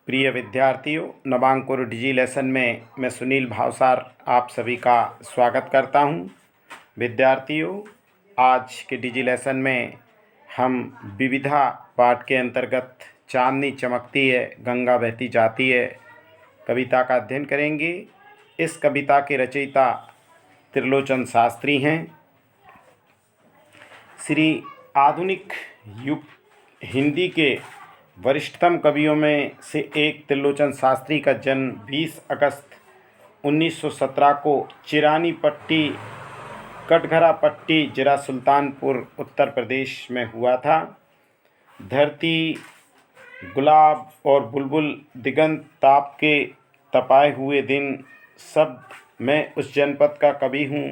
प्रिय विद्यार्थियों, नवांकुर डिजी लेसन में मैं सुनील भावसार आप सभी का स्वागत करता हूं। विद्यार्थियों, आज के डिजी लेसन में हम विविधा पाठ के अंतर्गत चांदनी चमकती है गंगा बहती जाती है कविता का अध्ययन करेंगे। इस कविता के रचयिता त्रिलोचन शास्त्री हैं। श्री आधुनिक युग हिंदी के वरिष्ठतम कवियों में से एक त्रिलोचन शास्त्री का जन्म 20 अगस्त 1917 को चिरानी पट्टी कटघरा पट्टी जिला सुल्तानपुर उत्तर प्रदेश में हुआ था। धरती, गुलाब और बुलबुल दिगंत ताप के तपाए हुए दिन, सब मैं उस जनपद का कवि हूँ।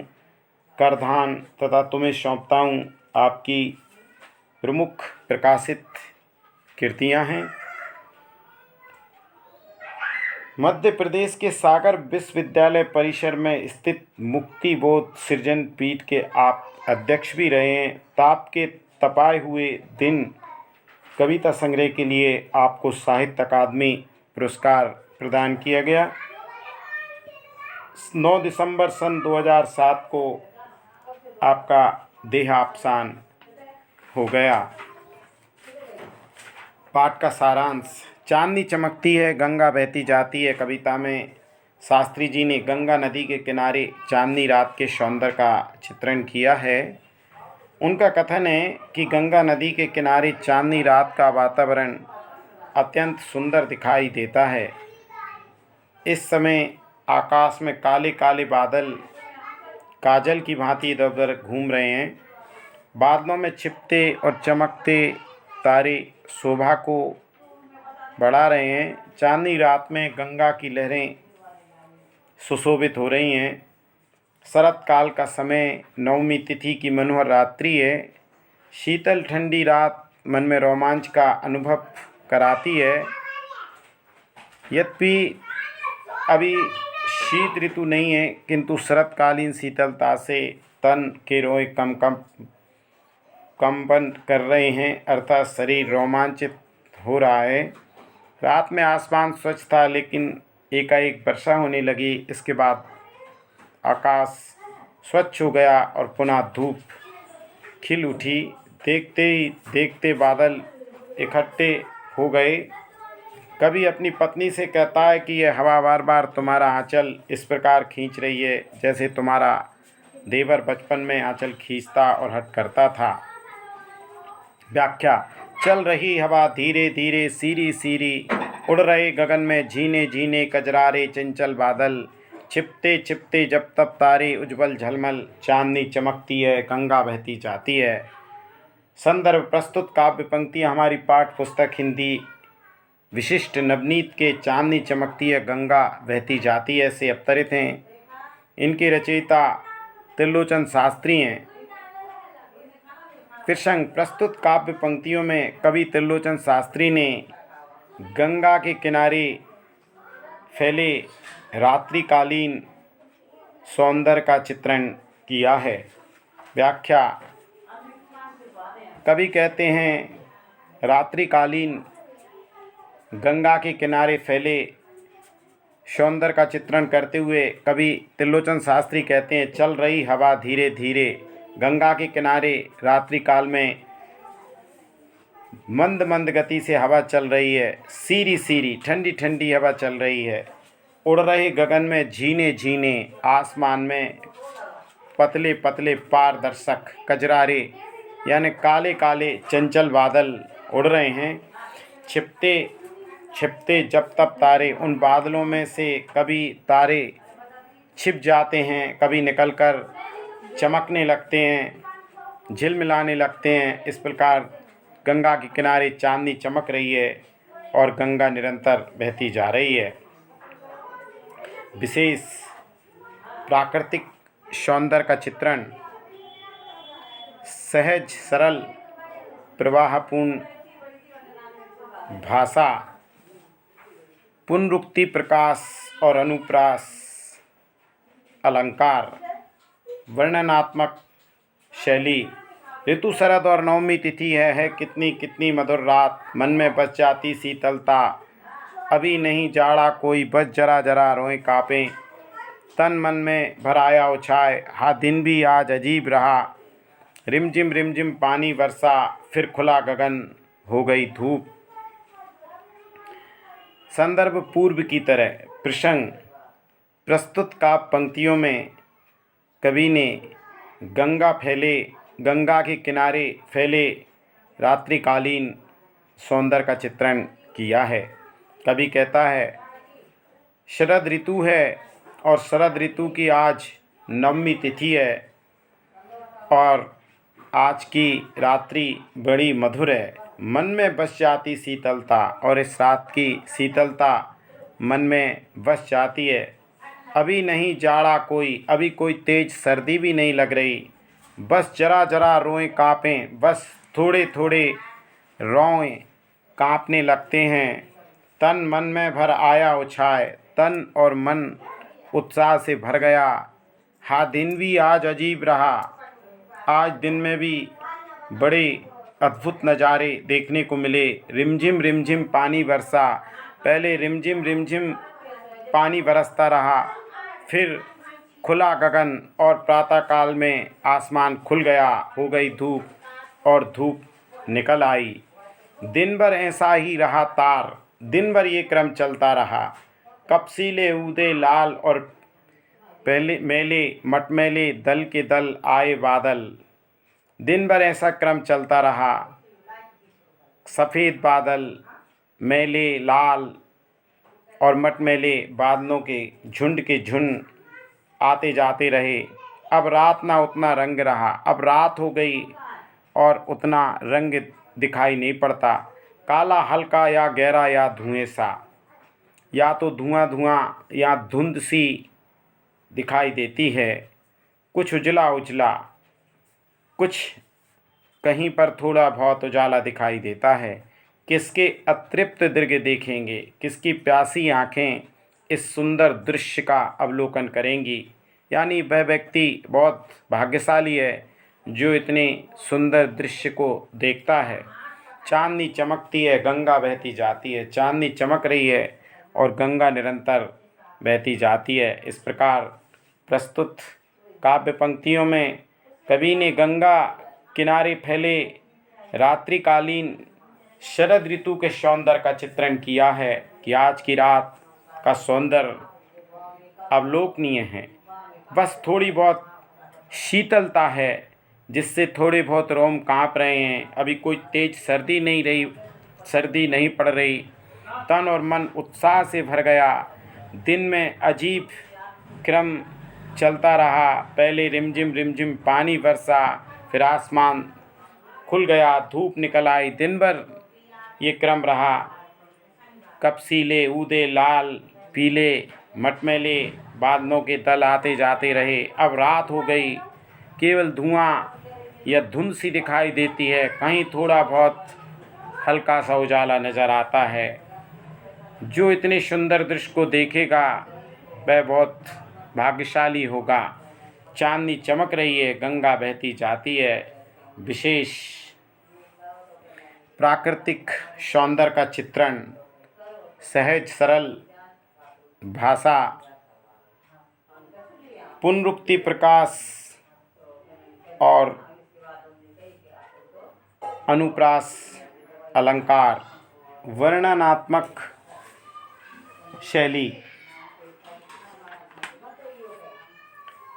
करधान तथा तुम्हें सौंपता हूँ आपकी प्रमुख प्रकाशित कृतियाँ हैं। मध्य प्रदेश के सागर विश्वविद्यालय परिसर में स्थित मुक्ति बोध सृजन पीठ के आप अध्यक्ष भी रहे हैं। ताप के तपाए हुए दिन कविता संग्रह के लिए आपको साहित्य अकादमी पुरस्कार प्रदान किया गया। 9 दिसंबर सन 2007 को आपका देहावसान हो गया। पाठ का सारांश। चांदनी चमकती है गंगा बहती जाती है कविता में शास्त्री जी ने गंगा नदी के किनारे चांदनी रात के सौंदर्य का चित्रण किया है। उनका कथन है कि गंगा नदी के किनारे चांदनी रात का वातावरण अत्यंत सुंदर दिखाई देता है। इस समय आकाश में काले काले बादल काजल की भांति इधर उधर घूम रहे हैं। बादलों में छिपते और चमकते तारे शोभा को बढ़ा रहे हैं। चांदनी रात में गंगा की लहरें सुशोभित हो रही हैं। शरत काल का समय, नवमी तिथि की मनोहर रात्रि है। शीतल ठंडी रात मन में रोमांच का अनुभव कराती है। यद्यपि अभी शीत ऋतु नहीं है, किंतु शरतकालीन शीतलता से तन के रोए कंपन कर रहे हैं, अर्थात शरीर रोमांचित हो रहा है। रात में आसमान स्वच्छ था, लेकिन एकाएक वर्षा होने लगी। इसके बाद आकाश स्वच्छ हो गया और पुनः धूप खिल उठी। देखते ही देखते बादल इकट्ठे हो गए। कभी अपनी पत्नी से कहता है कि यह हवा बार बार तुम्हारा आंचल इस प्रकार खींच रही है जैसे तुम्हारा देवर बचपन में आंचल खींचता और हट करता था। व्याख्या। चल रही हवा धीरे धीरे सीरी सीरी, उड़ रहे गगन में झीने झीने कजरारे चंचल बादल, छिपते छिपते जब तब तारे उज्जवल झलमल, चांदनी चमकती है गंगा बहती जाती है। संदर्भ प्रस्तुत काव्य पंक्तियाँ हमारी पाठ्य पुस्तक हिंदी विशिष्ट नवनीत के चांदनी चमकती है गंगा बहती जाती है से अवतरित हैं। इनके रचयिता त्रिलोचन शास्त्री हैं। प्रसंग। प्रस्तुत काव्य पंक्तियों में कवि त्रिलोचन शास्त्री ने गंगा के किनारे फैले रात्रिकालीन सौंदर्य का चित्रण किया है। व्याख्या। कवि कहते हैं रात्रिकालीन गंगा के किनारे फैले सौंदर्य का चित्रण करते हुए कवि त्रिलोचन शास्त्री कहते हैं, चल रही हवा धीरे धीरे गंगा के किनारे रात्रि काल में मंद मंद गति से हवा चल रही है। सीरी सीरी ठंडी ठंडी हवा चल रही है। उड़ रहे गगन में झीने झीने, आसमान में पतले पतले पारदर्शक कजरारे यानी काले काले चंचल बादल उड़ रहे हैं। छिपते छिपते जब तब तारे, उन बादलों में से कभी तारे छिप जाते हैं, कभी निकलकर चमकने लगते हैं, झिलमिलाने लगते हैं। इस प्रकार गंगा के किनारे चांदनी चमक रही है और गंगा निरंतर बहती जा रही है। विशेष प्राकृतिक सौंदर्य का चित्रण, सहज सरल प्रवाहपूर्ण भाषा, पुनरुक्ति प्रकाश और अनुप्रास अलंकार, वर्णनात्मक शैली। ऋतु शरद और नवमी तिथि है कितनी कितनी मधुर रात, मन में बस जाती शीतलता, अभी नहीं जाड़ा कोई, बस जरा जरा रोएं काँपें। तन मन में भर आया उछाए, हाँ दिन भी आज अजीब रहा। रिमझिम पानी बरसा, फिर खुला गगन, हो गई धूप। संदर्भ पूर्व की तरह। प्रसंग प्रस्तुत काव्य पंक्तियों में कवि ने गंगा के किनारे फैले रात्रिकालीन सौंदर्य का चित्रण किया है। कवि कहता है, शरद ऋतु है और शरद ऋतु की आज 9वीं तिथि है और आज की रात्रि बड़ी मधुर है। मन में बस जाती शीतलता, और इस रात की शीतलता मन में बस जाती है। अभी नहीं जाड़ा कोई, अभी कोई तेज सर्दी भी नहीं लग रही। बस जरा जरा रोएं काँपें, बस थोड़े थोड़े रोएं काँपने लगते हैं। तन मन में भर आया उछाए, तन और मन उत्साह से भर गया। हाँ दिन भी आज अजीब रहा। आज दिन में भी बड़े अद्भुत नज़ारे देखने को मिले। रिमझिम पानी बरसा। पहले रिमझिम पानी बरसता रहा, फिर खुला गगन और प्रातःकाल में आसमान खुल गया, हो गई धूप और धूप निकल आई। दिन भर ऐसा ही रहा तार, दिन भर ये क्रम चलता रहा। कपसीले ऊदे लाल और पहले मेले मटमेले दल के दल आए बादल। दिन भर ऐसा क्रम चलता रहा। सफ़ेद बादल, मेले लाल और मटमैले बादलों के झुंड आते जाते रहे। अब रात ना उतना रंग रहा, अब रात हो गई और उतना रंग दिखाई नहीं पड़ता। काला हल्का या गहरा या धुएं सा, या तो धुआं या धुंध सी दिखाई देती है। कुछ उजला कुछ कहीं पर थोड़ा बहुत उजाला दिखाई देता है। किसके अतृप्त दीर्घ देखेंगे, किसकी प्यासी आँखें इस सुंदर दृश्य का अवलोकन करेंगी। यानी वह व्यक्ति बहुत भाग्यशाली है जो इतने सुंदर दृश्य को देखता है। चांदनी चमकती है, गंगा बहती जाती है। चांदनी चमक रही है और गंगा निरंतर बहती जाती है। इस प्रकार प्रस्तुत काव्य पंक्तियों में कवि ने गंगा किनारे फैले रात्रिकालीन शरद ऋतु के सौंदर्य का चित्रण किया है कि आज की रात का सौंदर्य अवलोकनीय है। बस थोड़ी बहुत शीतलता है जिससे थोड़े बहुत रोम काँप रहे हैं। अभी कोई तेज सर्दी नहीं पड़ रही। तन और मन उत्साह से भर गया। दिन में अजीब क्रम चलता रहा। पहले रिमझिम पानी बरसा, फिर आसमान खुल गया, धूप निकल आई। दिन भर ये क्रम रहा। कपसीले ऊदे लाल पीले मटमैले बादलों के दल आते जाते रहे। अब रात हो गई, केवल धुआं या धुंध सी दिखाई देती है। कहीं थोड़ा बहुत हल्का सा उजाला नज़र आता है। जो इतने सुंदर दृश्य को देखेगा वह बहुत भाग्यशाली होगा। चांदनी चमक रही है, गंगा बहती जाती है। विशेष प्राकृतिक सौंदर्य का चित्रण, सहज सरल भाषा, पुनरुक्ति प्रकाश और अनुप्रास अलंकार, वर्णनात्मक शैली।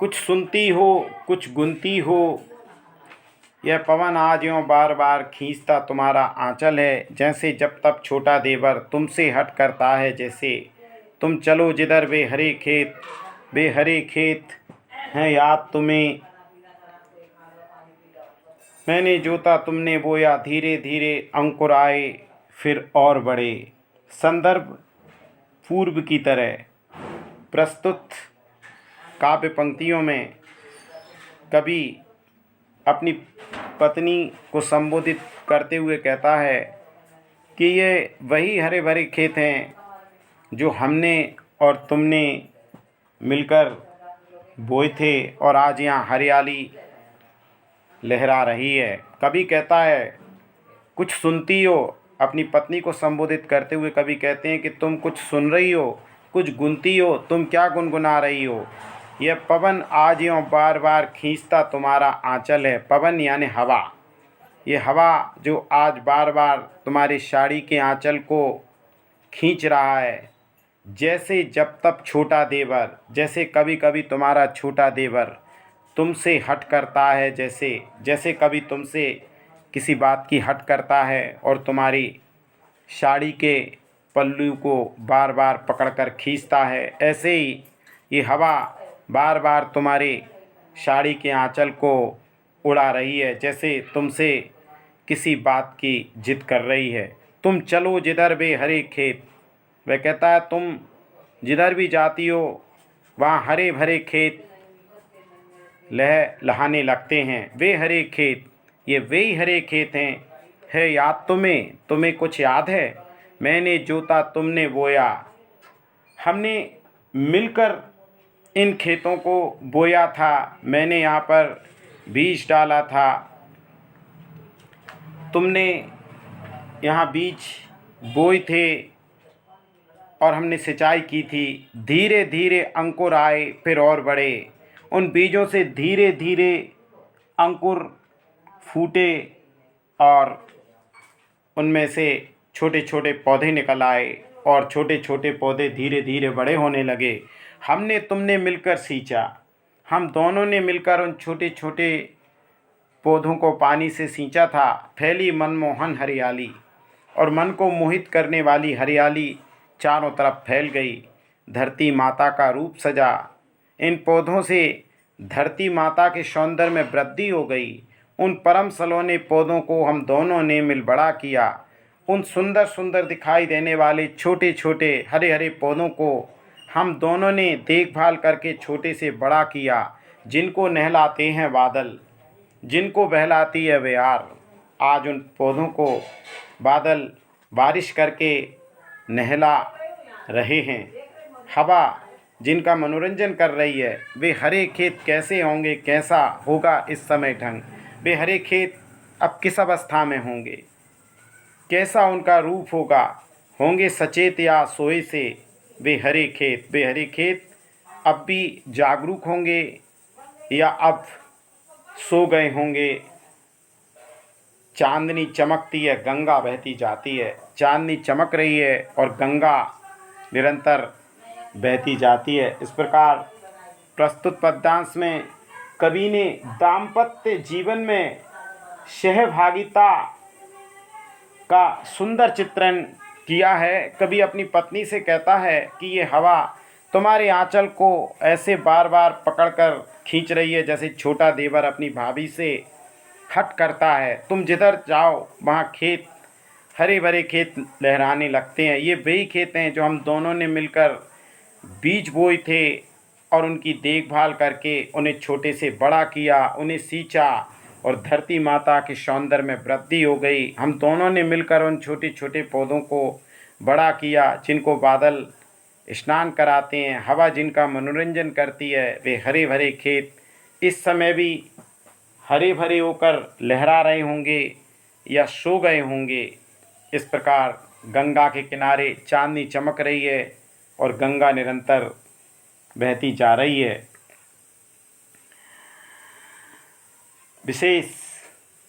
कुछ सुनती हो कुछ गुनती हो, यह पवन आज यों बार बार खींचता तुम्हारा आंचल है। जैसे जब तब छोटा देवर तुमसे हट करता है। जैसे तुम चलो जिधर बेहरे खेत हैं याद तुम्हें। मैंने जोता तुमने बोया, धीरे धीरे अंकुर आए फिर और बढ़े। संदर्भ पूर्व की तरह। प्रस्तुत काव्य पंक्तियों में कवि अपनी पत्नी को संबोधित करते हुए कहता है कि ये वही हरे भरे खेत हैं जो हमने और तुमने मिलकर बोए थे और आज यहाँ हरियाली लहरा रही है। कवि कहता है, कुछ सुनती हो अपनी पत्नी को संबोधित करते हुए कभी कहते हैं कि तुम कुछ सुन रही हो, कुछ गुनती हो, तुम क्या गुनगुना रही हो। यह पवन आज यूँ बार बार खींचता तुम्हारा आंचल है। पवन यानी हवा। ये हवा जो आज बार बार तुम्हारी साड़ी के आंचल को खींच रहा है। जैसे जब तब छोटा देवर, जैसे कभी कभी तुम्हारा छोटा देवर तुमसे हट करता है, जैसे जैसे कभी तुमसे किसी बात की हट करता है और तुम्हारी साड़ी के पल्लू को बार बार पकड़कर खींचता है, ऐसे ही ये हवा बार बार तुम्हारी साड़ी के आंचल को उड़ा रही है, जैसे तुमसे किसी बात की जिद कर रही है। तुम चलो जिधर बे हरे खेत। वह कहता है तुम जिधर भी जाती हो वहाँ हरे भरे खेत लहाने लगते हैं। वे हरे खेत, ये वे ही हरे खेत हैं। है याद तुम्हें, तुम्हें कुछ याद है? मैंने जोता तुमने बोया, हमने मिलकर इन खेतों को बोया था। मैंने यहाँ पर बीज डाला था, तुमने यहाँ बीज बोए थे और हमने सिंचाई की थी। धीरे धीरे अंकुर आए फिर और बढ़े। उन बीजों से धीरे धीरे अंकुर फूटे और उनमें से छोटे छोटे पौधे निकल आए और छोटे छोटे पौधे धीरे धीरे बड़े होने लगे। हमने तुमने मिलकर सींचा, हम दोनों ने मिलकर उन छोटे छोटे पौधों को पानी से सींचा था। फैली मनमोहन हरियाली, और मन को मोहित करने वाली हरियाली चारों तरफ फैल गई। धरती माता का रूप सजा। इन पौधों से धरती माता के सौंदर्य में वृद्धि हो गई। उन परम सलोने पौधों को हम दोनों ने मिल बड़ा किया। उन सुंदर सुंदर दिखाई देने वाले छोटे छोटे हरे हरे पौधों को हम दोनों ने देखभाल करके छोटे से बड़ा किया। जिनको नहलाते हैं बादल, जिनको बहलाती है बयार, आज उन पौधों को बादल बारिश करके नहला रहे हैं। हवा जिनका मनोरंजन कर रही है। वे हरे खेत कैसे होंगे, कैसा होगा इस समय ढंग। वे हरे खेत अब किस अवस्था में होंगे, कैसा उनका रूप होगा। होंगे सचेत या सोए से वे हरे खेत। वे हरे खेत अब भी जागरूक होंगे या अब सो गए होंगे। चांदनी चमकती है, गंगा बहती जाती है। चांदनी चमक रही है और गंगा निरंतर बहती जाती है। इस प्रकार प्रस्तुत पद्यांश में कवि ने दाम्पत्य जीवन में सहभागिता का सुंदर चित्रण किया है। कवि अपनी पत्नी से कहता है कि ये हवा तुम्हारे आंचल को ऐसे बार बार पकड़कर खींच रही है जैसे छोटा देवर अपनी भाभी से हट करता है। तुम जिधर जाओ वहाँ खेत, हरे भरे खेत लहराने लगते हैं। ये वही खेत हैं जो हम दोनों ने मिलकर बीज बोए थे और उनकी देखभाल करके उन्हें छोटे से बड़ा किया, उन्हें सींचा और धरती माता के सौंदर्य में वृद्धि हो गई। हम दोनों ने मिलकर उन छोटे छोटे पौधों को बड़ा किया, जिनको बादल स्नान कराते हैं। हवा जिनका मनोरंजन करती है। वे हरे भरे खेत इस समय भी हरे भरे होकर लहरा रहे होंगे या सो गए होंगे। इस प्रकार गंगा के किनारे चांदनी चमक रही है और गंगा निरंतर बहती जा रही है। विशेष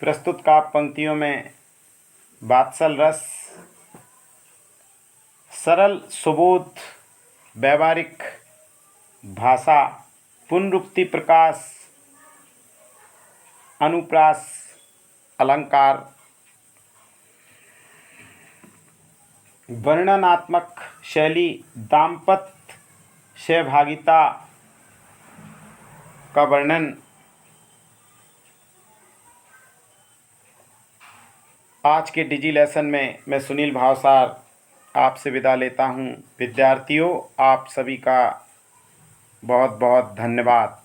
प्रस्तुत काव्य पंक्तियों में वात्सल रस, सरल सुबोध, व्यावहारिक भाषा, पुनरुक्ति प्रकाश, अनुप्रास, अलंकार, वर्णनात्मक शैली, दाम्पत्य सहभागिता का वर्णन। आज के डिजी लेसन में मैं सुनील भावसार आपसे विदा लेता हूँ। विद्यार्थियों, आप सभी का बहुत बहुत धन्यवाद।